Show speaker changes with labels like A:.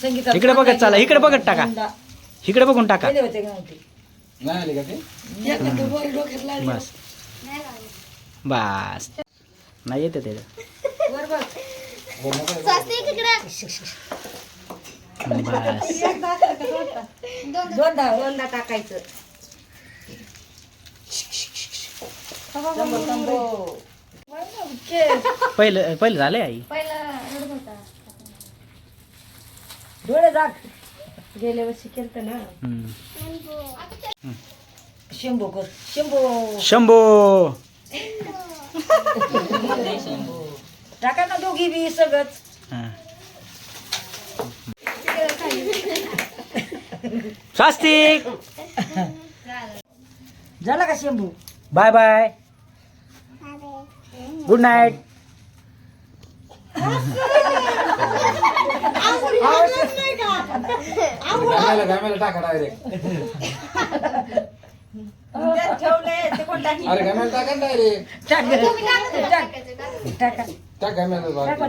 A: संगीता
B: इकडे बघत चाला, इकडे बघत टाका, इकडे बघून टाका.
A: गेले होते का नव्हते?
C: नाही आले का ते
B: बस बस नाही येते ते
A: वर बघ.
B: बस.
A: दोनदा टाकायचं.
B: पहिलं पहिलं झालंय आई.
A: डोळे जाग गेल्या वर्षी केलं ना. शंभू कर शंभू.
B: शंभो.
A: टाका ना दोघी बी सगळंच.
B: हा. स्वस्तिक.
A: झाला का Shambhu?
B: Bye bye. Good night.
C: घामायला टाका डायरेक्ट.
A: ठेवले ते कोण टाकी?
C: अरे घामायला टाका डायरेक्ट.
A: टाक टाक टाका
C: टाक घामायला.